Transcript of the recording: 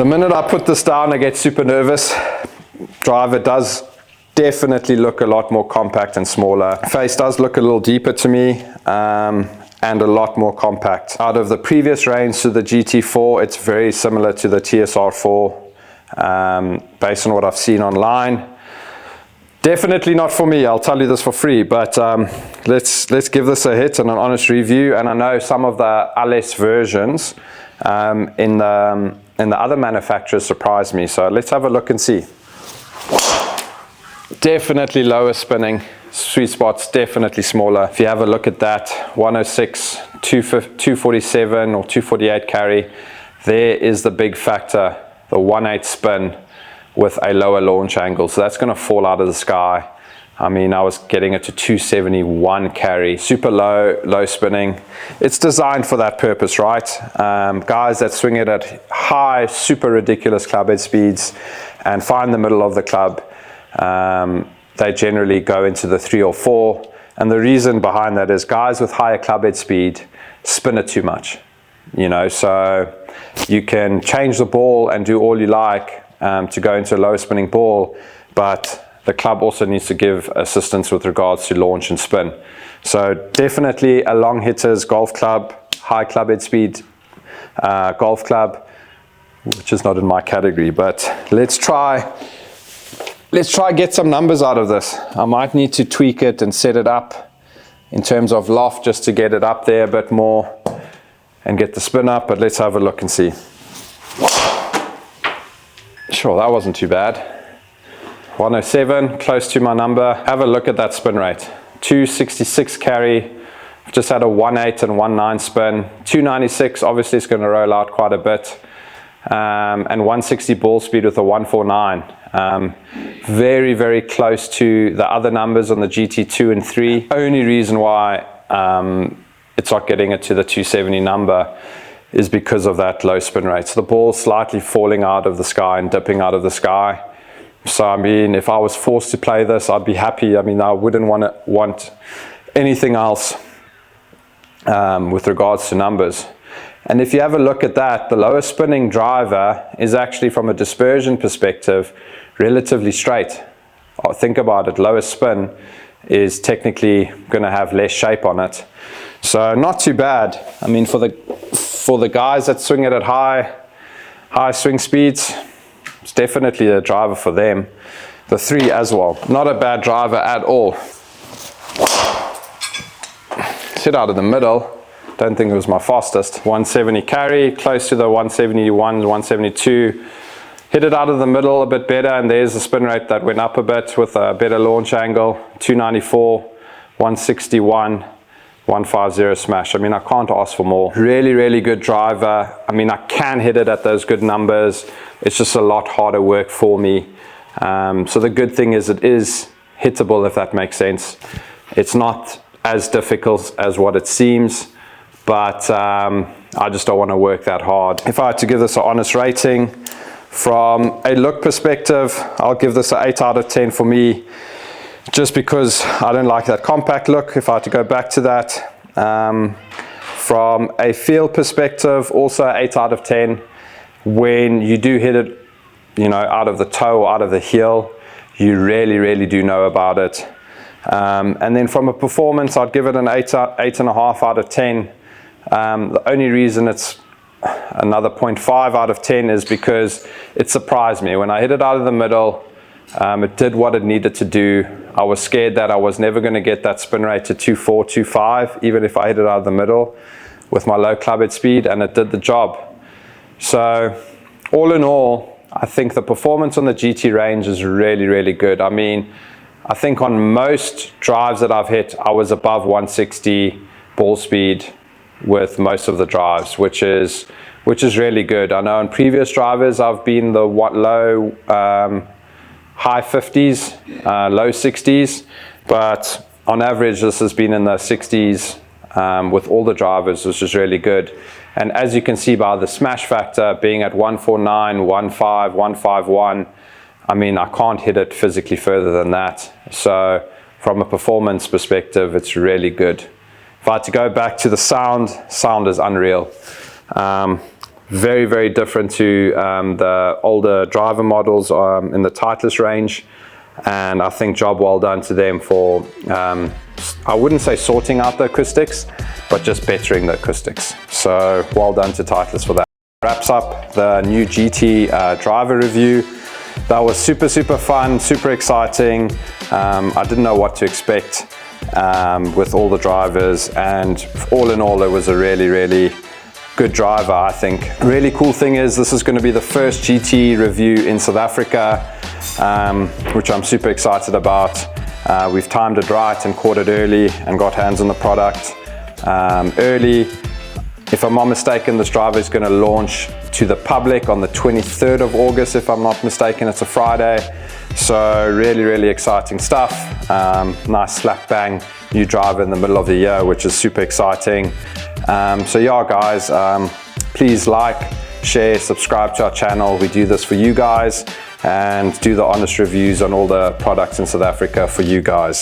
The minute I put this down, I get super nervous. Driver does definitely look a lot more compact and smaller. Face does look a little deeper to me, and a lot more compact. Out of the previous range to the GT4, it's very similar to the TSR4, based on what I've seen online. Definitely not for me, I'll tell you this for free, but let's give this a hit and an honest review. And I know some of the LS versions in the other manufacturers surprised me, so let's have a look and see. Definitely lower spinning, sweet spot's definitely smaller. If you have a look at that, 106, 247 or 248 carry, there is the big factor, the 1/8 spin with a lower launch angle. So that's gonna fall out of the sky. I mean, I was getting it to 271 carry, super low spinning. It's designed for that purpose, right? Guys that swing it at high, super ridiculous clubhead speeds and find the middle of the club, they generally go into the 3 or 4. And the reason behind that is guys with higher clubhead speed spin it too much. You know, so you can change the ball and do all you like to go into a low spinning ball, but the club also needs to give assistance with regards to launch and spin. So definitely a long hitters golf club, high clubhead speed golf club, which is not in my category, but let's try get some numbers out of this. I might need to tweak it and set it up in terms of loft just to get it up there a bit more and get the spin up, but let's have a look and see. Sure, that wasn't too bad. 107, close to my number. Have a look at that spin rate. 266 carry, just had a 1/8 and 1/9 spin. 296, obviously it's gonna roll out quite a bit. And 160 ball speed with a 149. Very, very close to the other numbers on the GT2 and 3. Only reason why it's not getting it to the 270 number is because of that low spin rate. So the ball's slightly falling out of the sky and dipping out of the sky. So I mean, if I was forced to play this, I'd be happy. I mean, I wouldn't want anything else with regards to numbers. And if you have a look at that, the lower spinning driver is actually, from a dispersion perspective, relatively straight. Think about it, lower spin is technically going to have less shape on it. So not too bad. I mean, for the guys that swing it at high swing speeds, it's definitely a driver for them. The 3 as well, not a bad driver at all. Sit out of the middle. Don't think it was my fastest. 170 carry, close to the 171, 172. Hit it out of the middle a bit better, and there's the spin rate that went up a bit with a better launch angle. 294, 161, 150 smash. I mean, I can't ask for more. Really, really good driver. I mean, I can hit it at those good numbers. It's just a lot harder work for me. So the good thing is it is hittable, if that makes sense. It's not as difficult as what it seems, but I just don't want to work that hard. If I had to give this an honest rating, from a look perspective, I'll give this an 8 out of 10 for me, just because I don't like that compact look, if I had to go back to that. From a feel perspective, also 8 out of 10. When you do hit it, you know, out of the toe, out of the heel, you really, really do know about it. And then from a performance, I'd give it an 8.5 out of 10. The only reason it's another 0.5 out of 10 is because it surprised me. When I hit it out of the middle, it did what it needed to do. I was scared that I was never going to get that spin rate to 2.4, 2.5, even if I hit it out of the middle with my low clubhead speed, and it did the job. So all in all, I think the performance on the GT range is really, really good. I mean, I think on most drives that I've hit, I was above 160 ball speed with most of the drives, which is really good. I know on previous drivers, I've been the low, high 50s, low 60s, but on average, this has been in the 60s with all the drivers, which is really good. And as you can see by the smash factor being at 149, 1.5, 151, I mean, I can't hit it physically further than that. So from a performance perspective, it's really good. If I had to go back to the sound is unreal. Very, very different to the older driver models in the Titleist range. And I think job well done to them for, I wouldn't say sorting out the acoustics, but just bettering the acoustics. So well done to Titleist for that. Wraps up the new GT driver review. That was super, super fun, super exciting. I didn't know what to expect with all the drivers, and all in all, it was a really, really good driver, I think. Really cool thing is this is going to be the first GT review in South Africa, which I'm super excited about. We've timed it right and caught it early and got hands on the product early. If I'm not mistaken, this driver is going to launch to the public on the 23rd of August, if I'm not mistaken. It's a Friday. So really, really exciting stuff. Nice slap bang new driver in the middle of the year, which is super exciting. So yeah, guys, please like, share, subscribe to our channel. We do this for you guys and do the honest reviews on all the products in South Africa for you guys.